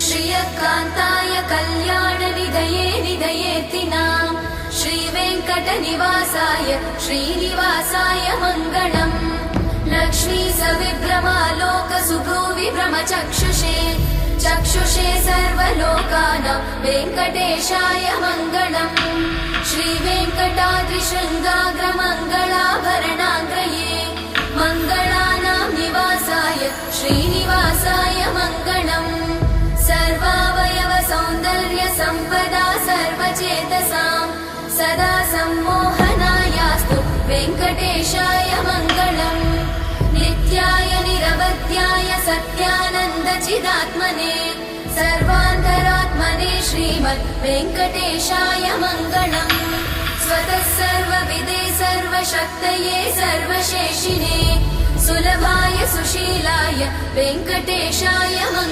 श्रियकान्ताय कल्याणनिधये निधयेतिनाम् श्रीवेङ्कटनिवासाय श्रीनिवासाय मङ्गलम् लक्ष्मी सविभ्रमालोकसुभ्रूविभ्रमचक्षुषे चक्षुषे सर्वलोकानां वेङ्कटेशाय मङ्गलम् श्रीवेङ्कटाद्रिशृङ्गाग्रमङ्गलाभरणाग्रये मङ्गलानां निवासाय श्रीनिवासाय मङ्गलम् सर्वावयव सौन्दर्य सम्पदा सर्वचेतसां सदा सम्मोहनायास्तु वेङ्कटेशाय मङ्गलम् नित्याय निरवध्याय सत्यानन्दचिदात्मने सर्वान्तरात्मने श्रीमद् वेङ्कटेशाय मङ्गलम् स्वतः सर्वविदे सर्वशक्तये सर्वशेषिणे सुलभाय सुशीलाय वेङ्कटेशाय मङ्गलम्।